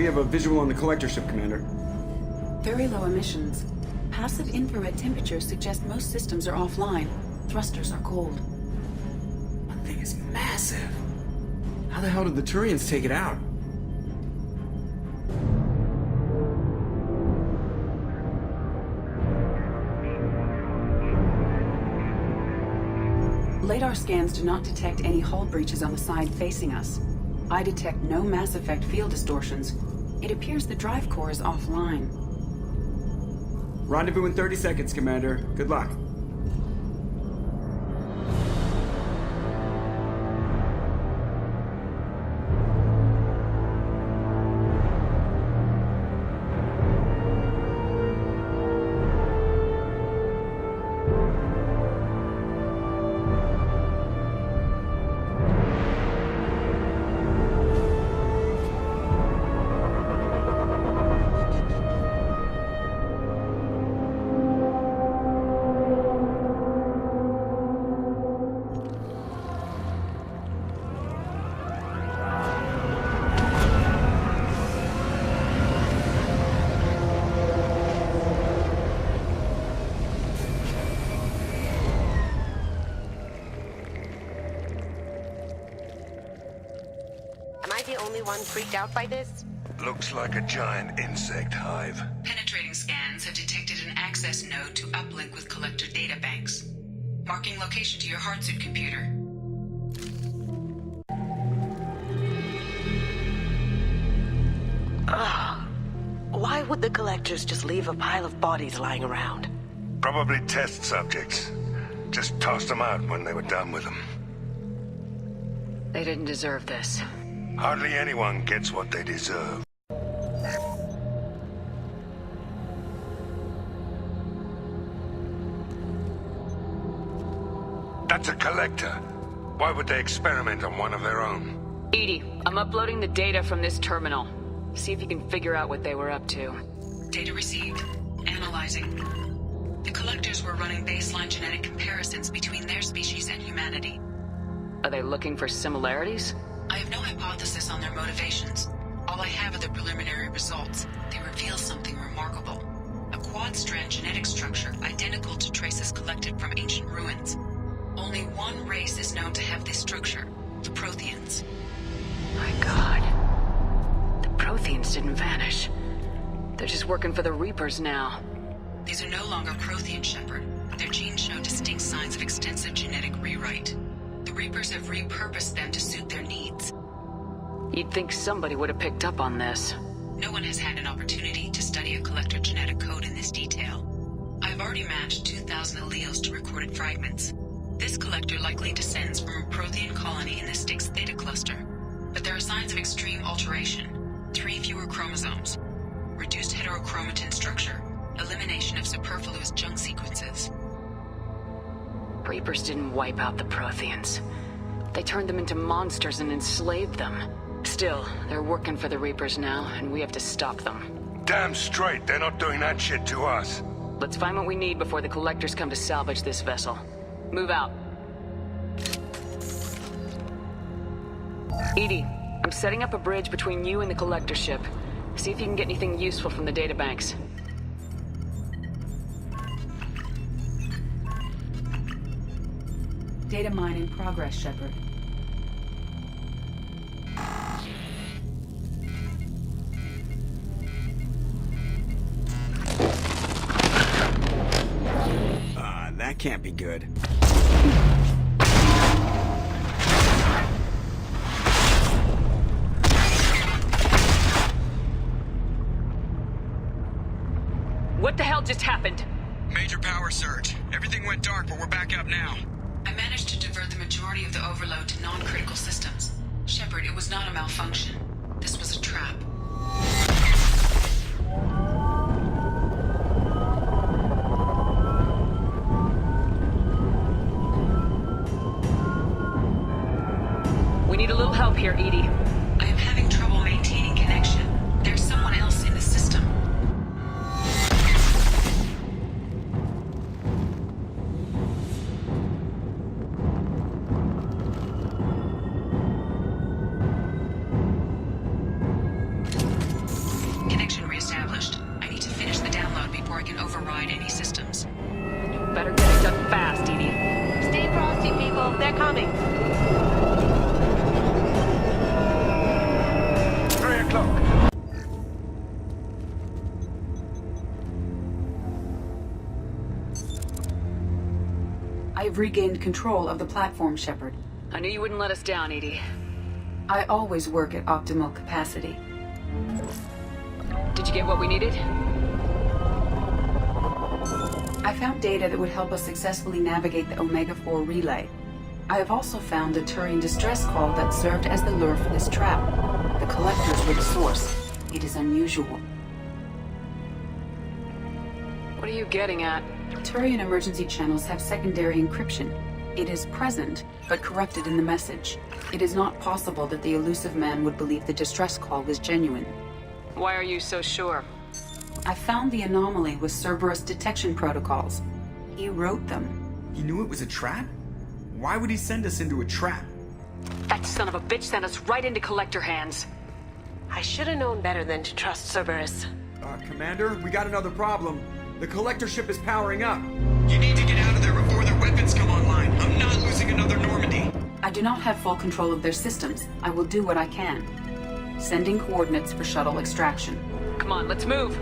have a visual on the collector ship, Commander. Very low emissions. Passive infrared temperatures suggest most systems are offline. Thrusters are cold. That thing is massive. How the hell did the Turians take it out? Radar scans do not detect any hull breaches on the side facing us. I detect no Mass Effect field distortions. It appears the drive core is offline. Rendezvous in 30 seconds, Commander. Good luck. The only one freaked out by this? Looks like a giant insect hive. Penetrating scans have detected an access node to uplink with collector databanks. Marking location to your hardsuit computer. Why would the collectors just leave a pile of bodies lying around? Probably test subjects. Just tossed them out when they were done with them. They didn't deserve this. Hardly anyone gets what they deserve. That's a collector. Why would they experiment on one of their own? Edie, I'm uploading the data from this terminal. See if you can figure out what they were up to. Data received. Analyzing. The collectors were running baseline genetic comparisons between their species and humanity. Are they looking for similarities? I have no hypothesis on their motivations. All I have are the preliminary results. They reveal something remarkable. A quad-strand genetic structure identical to traces collected from ancient ruins. Only one race is known to have this structure, the Protheans. My God. The Protheans didn't vanish. They're just working for the Reapers now. These are no longer Prothean, Shepard. Their genes show distinct signs of extensive genetic rewrite. The Reapers have repurposed them to suit their needs. You'd think somebody would have picked up on this. No one has had an opportunity to study a collector genetic code in this detail. I've already matched 2,000 alleles to recorded fragments. This collector likely descends from a Prothean colony in the Styx Theta cluster. But there are signs of extreme alteration. 3 fewer chromosomes. Reduced heterochromatin structure. Elimination of superfluous junk sequences. Reapers didn't wipe out the Protheans. They turned them into monsters and enslaved them. Still, they're working for the Reapers now, and we have to stop them. Damn straight, they're not doing that shit to us. Let's find what we need before the Collectors come to salvage this vessel. Move out. Edie, I'm setting up a bridge between you and the Collector ship. See if you can get anything useful from the databanks. Data mine in progress, Shepard. That can't be good. What the hell just happened? Major power surge. Everything went dark, but we're back up now. I managed to divert the majority of the overload to non-critical systems. Shepard, it was not a malfunction. This was a trap. We need a little help here, Edie. I am having trouble maintaining connection. There's someone else in the system. They're coming. 3 o'clock. I've regained control of the platform, Shepard. I knew you wouldn't let us down, Edie. I always work at optimal capacity. Did you get what we needed? I found data that would help us successfully navigate the Omega-4 relay. I have also found a Turian distress call that served as the lure for this trap. The collectors were the source. It is unusual. What are you getting at? Turian emergency channels have secondary encryption. It is present, but corrupted in the message. It is not possible that the elusive man would believe the distress call was genuine. Why are you so sure? I found the anomaly with Cerberus detection protocols. He wrote them. He knew it was a trap? Why would he send us into a trap? That son of a bitch sent us right into Collector hands. I should have known better than to trust Cerberus. Commander, we got another problem. The collector ship is powering up. You need to get out of there before their weapons come online. I'm not losing another Normandy. I do not have full control of their systems. I will do what I can. Sending coordinates for shuttle extraction. Come on, let's move.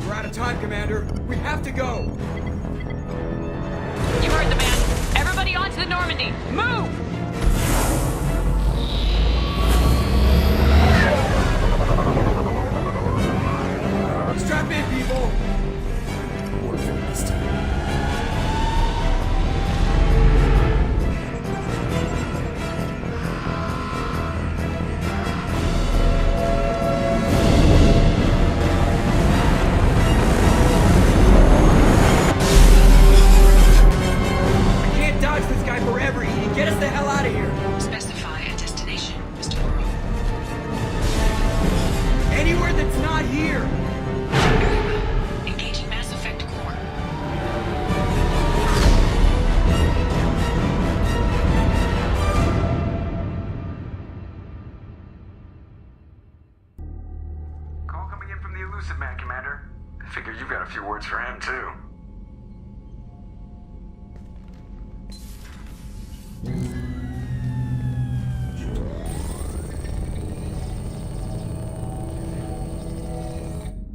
We're out of time, Commander. We have to go. You heard the man. Everybody onto the Normandy. Move! Strap in, people. Work for this time. Get us the hell out of here! Specify a destination, Mr. Burrow. Anywhere that's not here! Very well. Engaging Mass Effect core. Call coming in from the elusive man, Commander. I figure you've got a few words for him, too.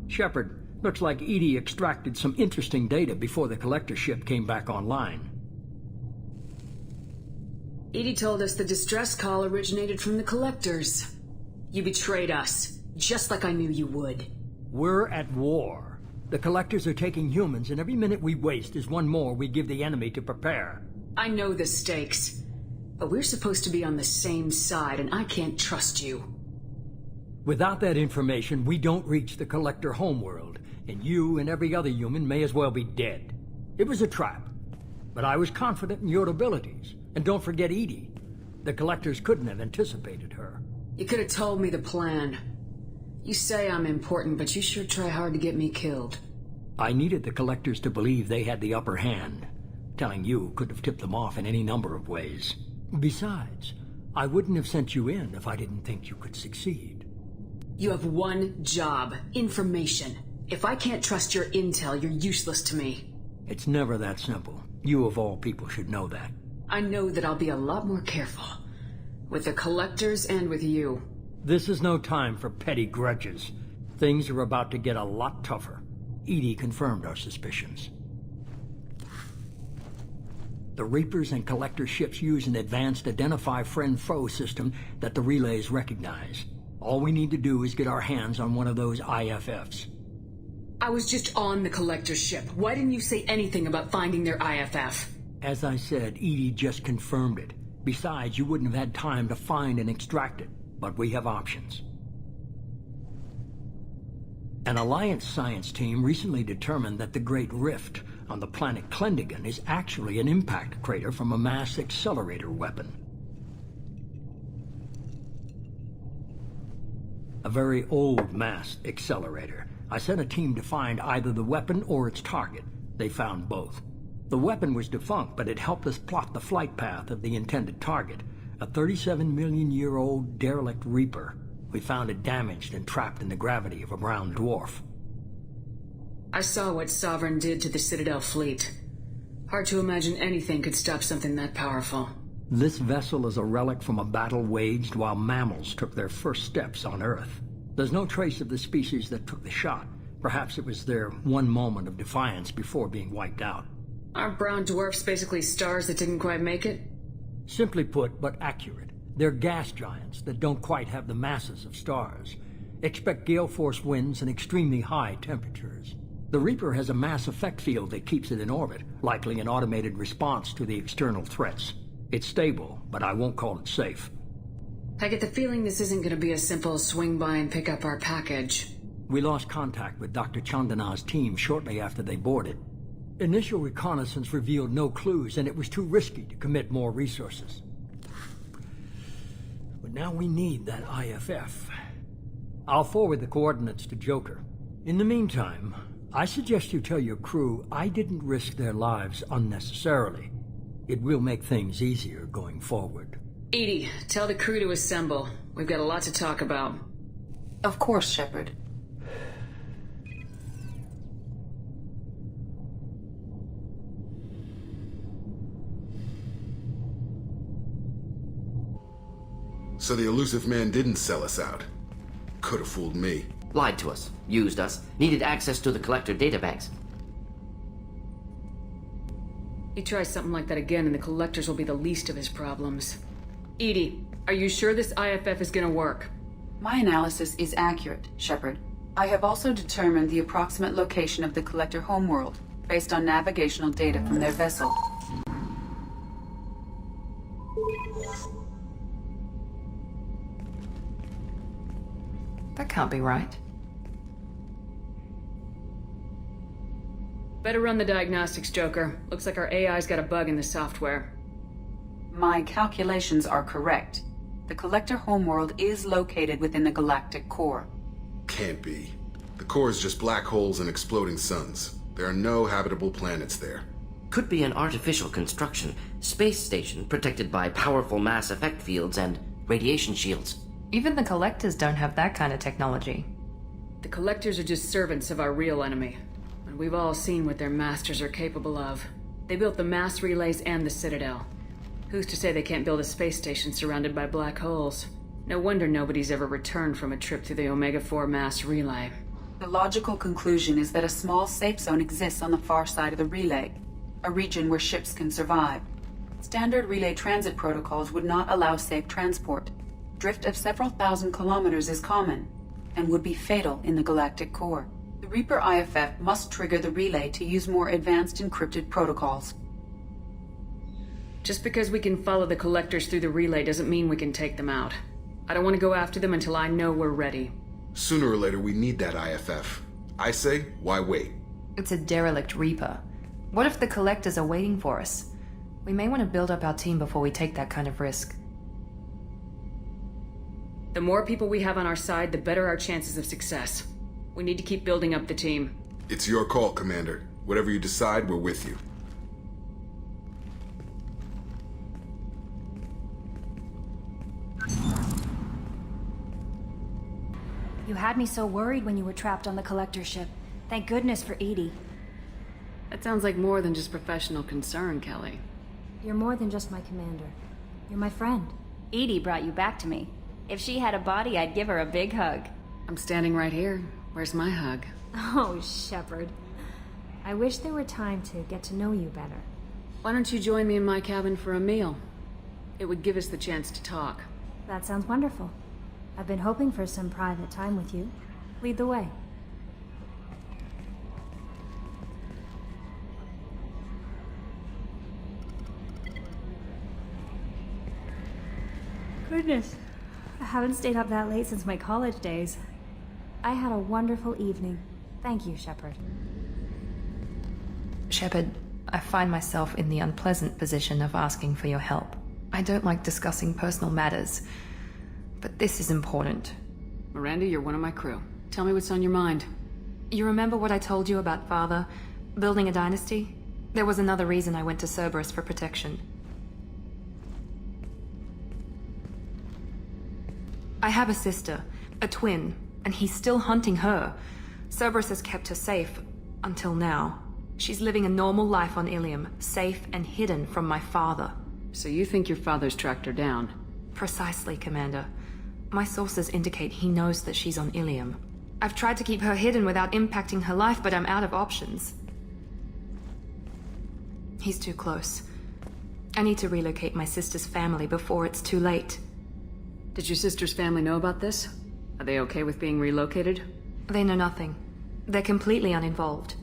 Shepard, looks like Edie extracted some interesting data before the collector ship came back online. Edie told us the distress call originated from the Collectors. You betrayed us, just like I knew you would. We're at war. The collectors are taking humans, and every minute we waste is one more we give the enemy to prepare. I know the stakes, but we're supposed to be on the same side, and I can't trust you. Without that information, we don't reach the collector homeworld, and you and every other human may as well be dead. It was a trap, but I was confident in your abilities. And don't forget Edie. The collectors couldn't have anticipated her. You could have told me the plan. You say I'm important, but you sure try hard to get me killed. I needed the collectors to believe they had the upper hand. Telling you could have tipped them off in any number of ways. Besides, I wouldn't have sent you in if I didn't think you could succeed. You have one job: information. If I can't trust your intel, you're useless to me. It's never that simple. You of all people should know that. I know that I'll be a lot more careful. With the collectors and with you. This is no time for petty grudges. Things are about to get a lot tougher. Edie confirmed our suspicions. The Reapers and Collector ships use an advanced Identify Friend-Foe system that the relays recognize. All we need to do is get our hands on one of those IFFs. I was just on the Collector ship. Why didn't you say anything about finding their IFF? As I said, Edie just confirmed it. Besides, you wouldn't have had time to find and extract it. But we have options. An Alliance science team recently determined that the Great Rift on the planet Klendigan is actually an impact crater from a mass accelerator weapon. A very old mass accelerator. I sent a team to find either the weapon or its target. They found both. The weapon was defunct, but it helped us plot the flight path of the intended target, a 37-million-year-old derelict Reaper. We found it damaged and trapped in the gravity of a brown dwarf. I saw what Sovereign did to the Citadel fleet. Hard to imagine anything could stop something that powerful. This vessel is a relic from a battle waged while mammals took their first steps on Earth. There's no trace of the species that took the shot. Perhaps it was their one moment of defiance before being wiped out. Aren't brown dwarfs basically stars that didn't quite make it? Simply put, but accurate. They're gas giants that don't quite have the masses of stars. Expect gale force winds and extremely high temperatures. The Reaper has a mass effect field that keeps it in orbit, likely an automated response to the external threats. It's stable, but I won't call it safe. I get the feeling this isn't going to be a simple swing by and pick up our package. We lost contact with Dr. Chandana's team shortly after they boarded. Initial reconnaissance revealed no clues, and it was too risky to commit more resources. But now we need that IFF. I'll forward the coordinates to Joker. In the meantime, I suggest you tell your crew I didn't risk their lives unnecessarily. It will make things easier going forward. Edie, tell the crew to assemble. We've got a lot to talk about. Of course, Shepard. So the elusive man didn't sell us out. Could have fooled me. Lied to us, used us, needed access to the Collector databanks. He tries something like that again and the Collectors will be the least of his problems. Edie, are you sure this IFF is gonna work? My analysis is accurate, Shepard. I have also determined the approximate location of the Collector homeworld, based on navigational data from their vessel. That can't be right. Better run the diagnostics, Joker. Looks like our AI's got a bug in the software. My calculations are correct. The Collector homeworld is located within the galactic core. Can't be. The core is just black holes and exploding suns. There are no habitable planets there. Could be an artificial construction, space station protected by powerful mass effect fields and radiation shields. Even the Collectors don't have that kind of technology. The Collectors are just servants of our real enemy. And we've all seen what their masters are capable of. They built the mass relays and the Citadel. Who's to say they can't build a space station surrounded by black holes? No wonder nobody's ever returned from a trip through the Omega-4 mass relay. The logical conclusion is that a small safe zone exists on the far side of the relay, a region where ships can survive. Standard relay transit protocols would not allow safe transport. Drift of several thousand kilometers is common, and would be fatal in the galactic core. The Reaper IFF must trigger the relay to use more advanced encrypted protocols. Just because we can follow the Collectors through the relay doesn't mean we can take them out. I don't want to go after them until I know we're ready. Sooner or later, we need that IFF. I say, why wait? It's a derelict Reaper. What if the Collectors are waiting for us? We may want to build up our team before we take that kind of risk. The more people we have on our side, the better our chances of success. We need to keep building up the team. It's your call, Commander. Whatever you decide, we're with you. You had me so worried when you were trapped on the Collector ship. Thank goodness for Edie. That sounds like more than just professional concern, Kelly. You're more than just my commander. You're my friend. Edie brought you back to me. If she had a body, I'd give her a big hug. I'm standing right here. Where's my hug? Oh, Shepard. I wish there were time to get to know you better. Why don't you join me in my cabin for a meal? It would give us the chance to talk. That sounds wonderful. I've been hoping for some private time with you. Lead the way. Goodness. I haven't stayed up that late since my college days. I had a wonderful evening. Thank you, Shepard. Shepard, I find myself in the unpleasant position of asking for your help. I don't like discussing personal matters, but this is important. Miranda, you're one of my crew. Tell me what's on your mind. You remember what I told you about Father? Building a dynasty? There was another reason I went to Cerberus for protection. I have a sister, a twin, and he's still hunting her. Cerberus has kept her safe, until now. She's living a normal life on Ilium, safe and hidden from my father. So you think your father's tracked her down? Precisely, Commander. My sources indicate he knows that she's on Ilium. I've tried to keep her hidden without impacting her life, but I'm out of options. He's too close. I need to relocate my sister's family before it's too late. Did your sister's family know about this? Are they okay with being relocated? They know nothing. They're completely uninvolved.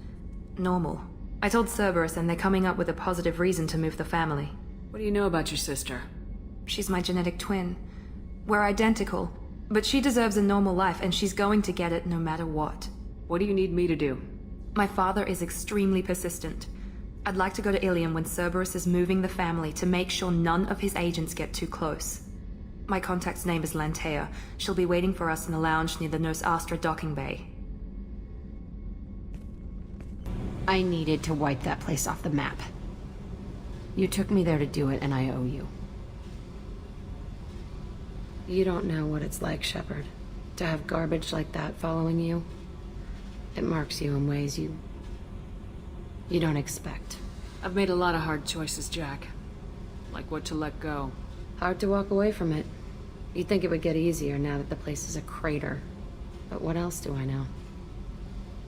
Normal. I told Cerberus and they're coming up with a positive reason to move the family. What do you know about your sister? She's my genetic twin. We're identical, but she deserves a normal life and she's going to get it no matter what. What do you need me to do? My father is extremely persistent. I'd like to go to Ilium when Cerberus is moving the family to make sure none of his agents get too close. My contact's name is Lantea. She'll be waiting for us in the lounge near the Nos Astra docking bay. I needed to wipe that place off the map. You took me there to do it, and I owe you. You don't know what it's like, Shepard, to have garbage like that following you. It marks you in ways you don't expect. I've made a lot of hard choices, Jack. Like what to let go. Hard to walk away from it. You'd think it would get easier now that the place is a crater. But what else do I know?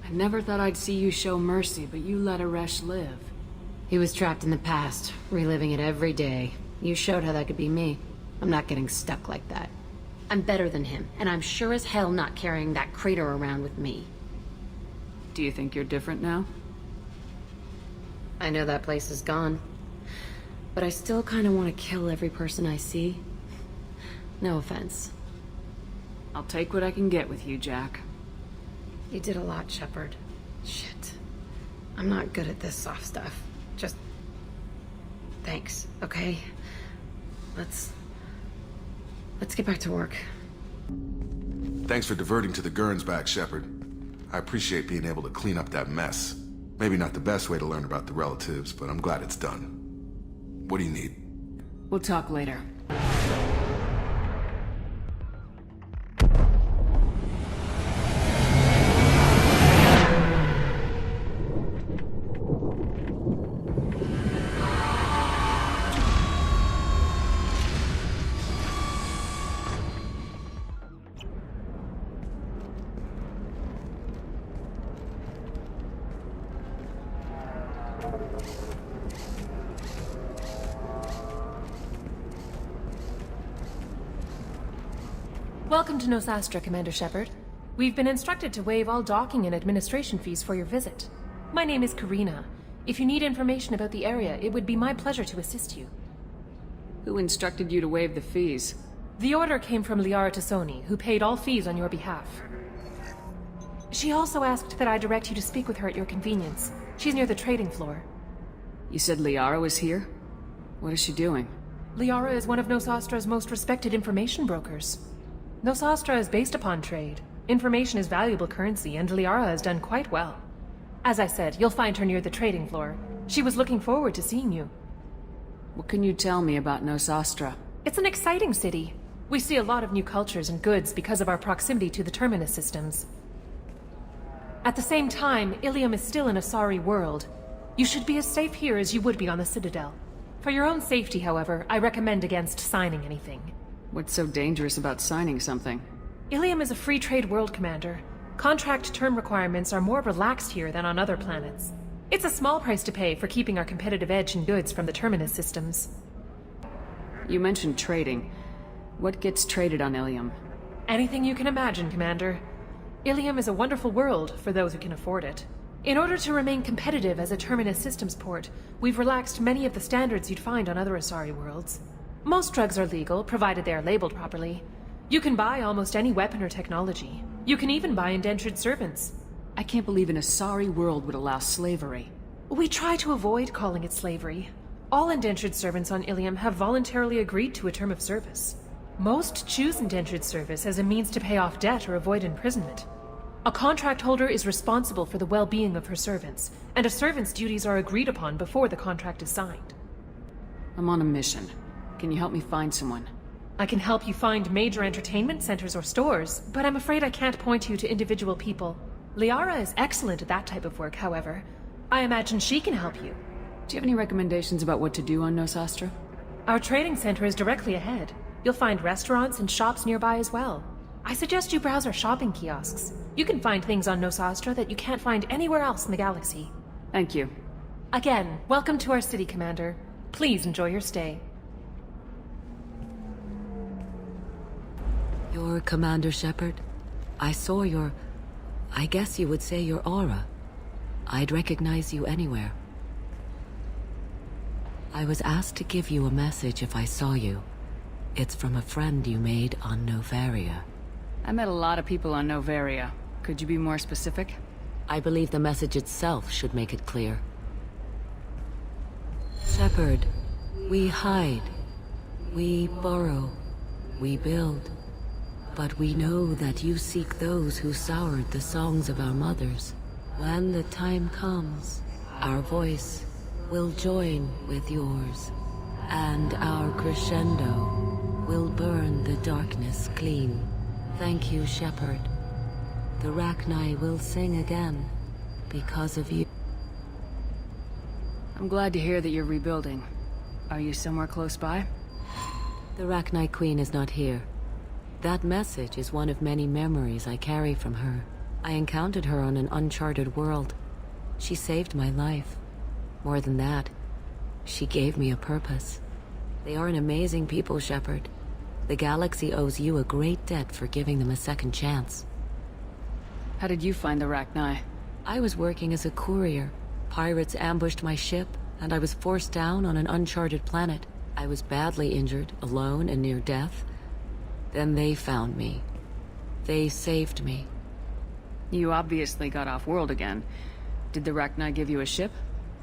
I never thought I'd see you show mercy, but you let Aresh live. He was trapped in the past, reliving it every day. You showed how that could be me. I'm not getting stuck like that. I'm better than him, and I'm sure as hell not carrying that crater around with me. Do you think you're different now? I know that place is gone. But I still kind of want to kill every person I see. No offense. I'll take what I can get with you, Jack. You did a lot, Shepard. Shit. I'm not good at this soft stuff. Just... thanks, okay? Let's get back to work. Thanks for diverting to the Gurns back, Shepard. I appreciate being able to clean up that mess. Maybe not the best way to learn about the relatives, but I'm glad it's done. What do you need? We'll talk later. Welcome to Nos Astra, Commander Shepard. We've been instructed to waive all docking and administration fees for your visit. My name is Karina. If you need information about the area, it would be my pleasure to assist you. Who instructed you to waive the fees? The order came from Liara Tassoni, who paid all fees on your behalf. She also asked that I direct you to speak with her at your convenience. She's near the trading floor. You said Liara was here? What is she doing? Liara is one of Nos Astra's most respected information brokers. Nos Astra is based upon trade. Information is valuable currency, and Liara has done quite well. As I said, you'll find her near the trading floor. She was looking forward to seeing you. What can you tell me about Nos Astra? It's an exciting city. We see a lot of new cultures and goods because of our proximity to the Terminus systems. At the same time, Ilium is still an Asari world. You should be as safe here as you would be on the Citadel. For your own safety, however, I recommend against signing anything. What's so dangerous about signing something? Ilium is a free trade world, Commander. Contract term requirements are more relaxed here than on other planets. It's a small price to pay for keeping our competitive edge in goods from the Terminus systems. You mentioned trading. What gets traded on Ilium? Anything you can imagine, Commander. Ilium is a wonderful world for those who can afford it. In order to remain competitive as a Terminus systems port, we've relaxed many of the standards you'd find on other Asari worlds. Most drugs are legal, provided they are labeled properly. You can buy almost any weapon or technology. You can even buy indentured servants. I can't believe an Asari world would allow slavery. We try to avoid calling it slavery. All indentured servants on Ilium have voluntarily agreed to a term of service. Most choose indentured service as a means to pay off debt or avoid imprisonment. A contract holder is responsible for the well-being of her servants, and a servant's duties are agreed upon before the contract is signed. I'm on a mission. Can you help me find someone? I can help you find major entertainment centers or stores, but I'm afraid I can't point you to individual people. Liara is excellent at that type of work, however. I imagine she can help you. Do you have any recommendations about what to do on Nosastra? Our trading center is directly ahead. You'll find restaurants and shops nearby as well. I suggest you browse our shopping kiosks. You can find things on Nosastra that you can't find anywhere else in the galaxy. Thank you. Again, welcome to our city, Commander. Please enjoy your stay. You're Commander Shepard? I saw I guess you would say your aura. I'd recognize you anywhere. I was asked to give you a message if I saw you. It's from a friend you made on Novaria. I met a lot of people on Novaria. Could you be more specific? I believe the message itself should make it clear. Shepard, we hide. We borrow. We build. But we know that you seek those who soured the songs of our mothers. When the time comes, our voice will join with yours, and our crescendo will burn the darkness clean. Thank you, Shepard. The Rachni will sing again because of you. I'm glad to hear that you're rebuilding. Are you somewhere close by? The Rachni Queen is not here. That message is one of many memories I carry from her. I encountered her on an uncharted world. She saved my life. More than that, she gave me a purpose. They are an amazing people, Shepard. The galaxy owes you a great debt for giving them a second chance. How did you find the Rachni? I was working as a courier. Pirates ambushed my ship, and I was forced down on an uncharted planet. I was badly injured, alone and near death. Then they found me. They saved me. You obviously got off-world again. Did the Rachni give you a ship?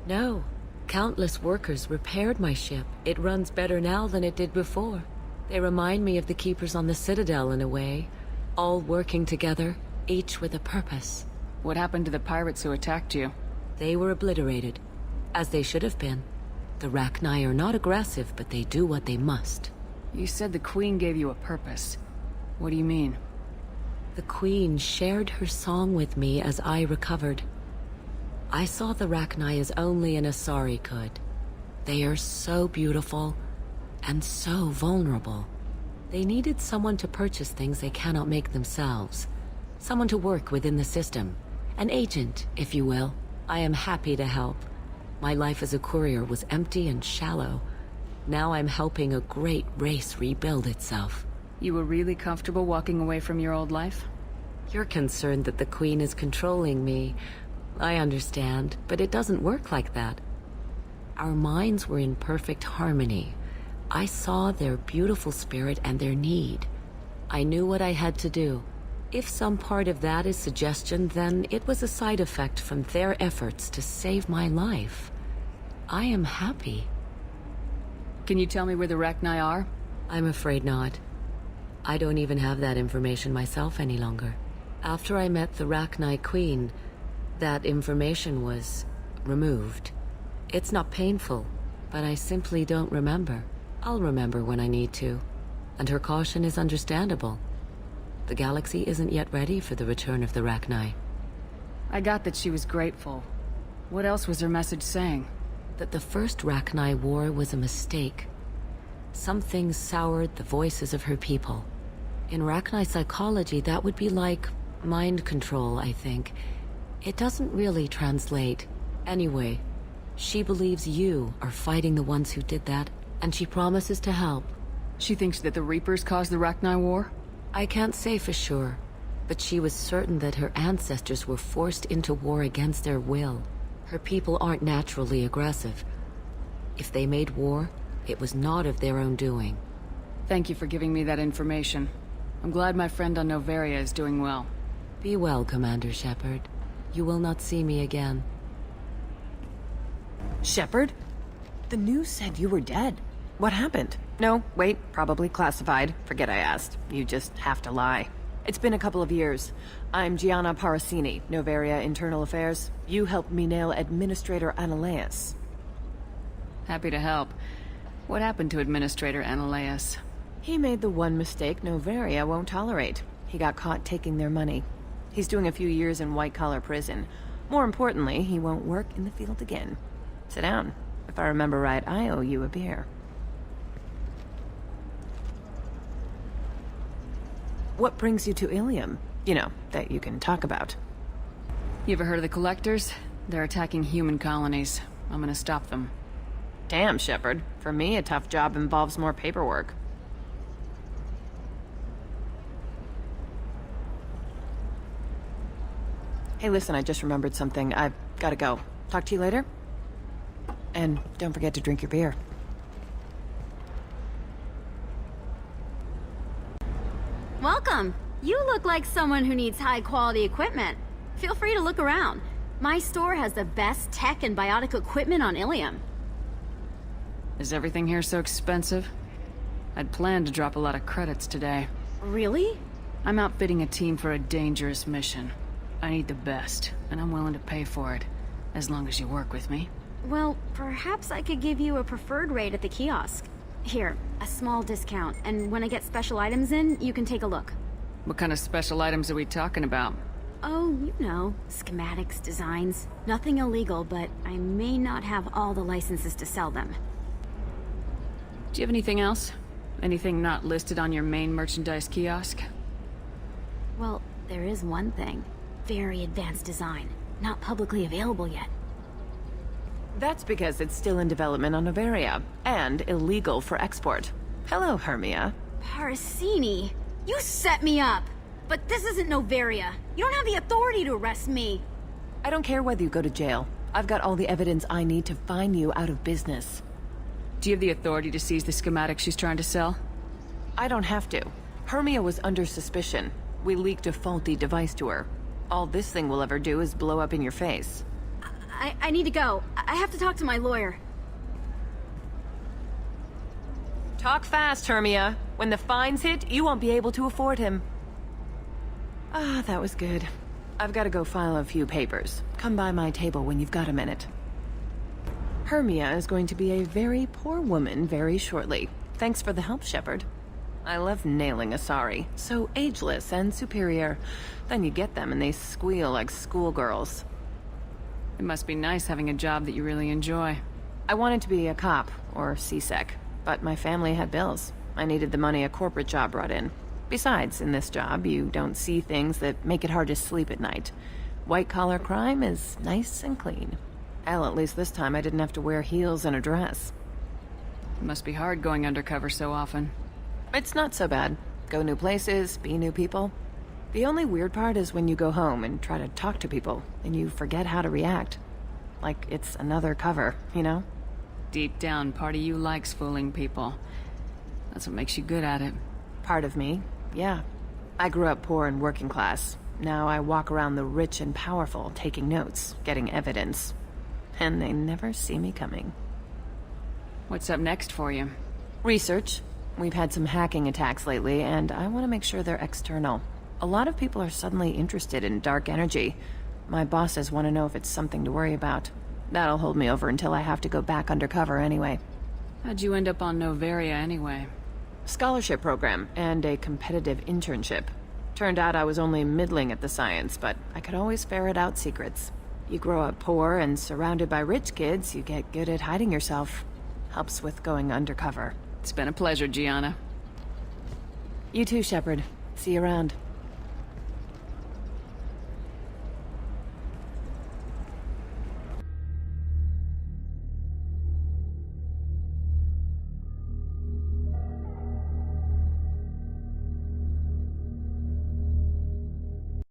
No. Countless workers repaired my ship. It runs better now than it did before. They remind me of the Keepers on the Citadel in a way. All working together, each with a purpose. What happened to the pirates who attacked you? They were obliterated, as they should have been. The Rachni are not aggressive, but they do what they must. You said the Queen gave you a purpose. What do you mean? The Queen shared her song with me as I recovered. I saw the Rachni as only an Asari could. They are so beautiful, and so vulnerable. They needed someone to purchase things they cannot make themselves. Someone to work within the system. An agent, if you will. I am happy to help. My life as a courier was empty and shallow. Now I'm helping a great race rebuild itself. You were really comfortable walking away from your old life? You're concerned that the Queen is controlling me. I understand, but it doesn't work like that. Our minds were in perfect harmony. I saw their beautiful spirit and their need. I knew what I had to do. If some part of that is suggestion, then it was a side effect from their efforts to save my life. I am happy. Can you tell me where the Rachni are? I'm afraid not. I don't even have that information myself any longer. After I met the Rachni Queen, that information was removed. It's not painful, but I simply don't remember. I'll remember when I need to, and her caution is understandable. The galaxy isn't yet ready for the return of the Rachni. I got that she was grateful. What else was her message saying? That the first Rachni war was a mistake. Something soured the voices of her people. In Rachni psychology, that would be like mind control, I think. It doesn't really translate. Anyway, she believes you are fighting the ones who did that, and she promises to help. She thinks that the Reapers caused the Rachni war? I can't say for sure, but she was certain that her ancestors were forced into war against their will. Her people aren't naturally aggressive. If they made war, it was not of their own doing. Thank you for giving me that information. I'm glad my friend on Novaria is doing well. Be well, Commander Shepard. You will not see me again. Shepard? The news said you were dead. What happened? No, wait, probably classified. Forget I asked. You just have to lie. It's been a couple of years. I'm Gianna Parasini, Novaria Internal Affairs. You helped me nail Administrator Analeas. Happy to help. What happened to Administrator Analeas? He made the one mistake Novaria won't tolerate. He got caught taking their money. He's doing a few years in white-collar prison. More importantly, he won't work in the field again. Sit down. If I remember right, I owe you a beer. What brings you to Ilium? You know, that you can talk about. You ever heard of the Collectors? They're attacking human colonies. I'm gonna stop them. Damn, Shepard. For me, a tough job involves more paperwork. Hey, listen, I just remembered something. I've gotta go. Talk to you later? And don't forget to drink your beer. Welcome! You look like someone who needs high-quality equipment. Feel free to look around. My store has the best tech and biotic equipment on Ilium. Is everything here so expensive? I'd planned to drop a lot of credits today. Really? I'm outfitting a team for a dangerous mission. I need the best, and I'm willing to pay for it, as long as you work with me. Well, perhaps I could give you a preferred rate at the kiosk. Here, a small discount, and when I get special items in, you can take a look. What kind of special items are we talking about? Oh, you know, schematics, designs. Nothing illegal, but I may not have all the licenses to sell them. Do you have anything else? Anything not listed on your main merchandise kiosk? Well, there is one thing. Very advanced design. Not publicly available yet. That's because it's still in development on Noveria, and illegal for export. Hello, Hermia. Parasini! You set me up! But this isn't Noveria. You don't have the authority to arrest me. I don't care whether you go to jail. I've got all the evidence I need to find you out of business. Do you have the authority to seize the schematic she's trying to sell? I don't have to. Hermia was under suspicion. We leaked a faulty device to her. All this thing will ever do is blow up in your face. I need to go. I have to talk to my lawyer. Talk fast, Hermia. When the fines hit, you won't be able to afford him. Ah, that was good. I've got to go file a few papers. Come by my table when you've got a minute. Hermia is going to be a very poor woman very shortly. Thanks for the help, Shepard. I love nailing Asari. So ageless and superior. Then you get them and they squeal like schoolgirls. It must be nice having a job that you really enjoy. I wanted to be a cop, or CSEC, but my family had bills. I needed the money a corporate job brought in. Besides, in this job, you don't see things that make it hard to sleep at night. White-collar crime is nice and clean. Hell, at least this time I didn't have to wear heels and a dress. It must be hard going undercover so often. It's not so bad. Go new places, be new people. The only weird part is when you go home and try to talk to people, and you forget how to react. Like it's another cover, you know? Deep down, part of you likes fooling people. That's what makes you good at it. Part of me, yeah. I grew up poor and working class. Now I walk around the rich and powerful, taking notes, getting evidence. And they never see me coming. What's up next for you? Research. We've had some hacking attacks lately, and I want to make sure they're external. A lot of people are suddenly interested in dark energy. My bosses want to know if it's something to worry about. That'll hold me over until I have to go back undercover anyway. How'd you end up on Noveria anyway? Scholarship program and a competitive internship. Turned out I was only middling at the science, but I could always ferret out secrets. You grow up poor and surrounded by rich kids, you get good at hiding yourself. Helps with going undercover. It's been a pleasure, Gianna. You too, Shepard. See you around.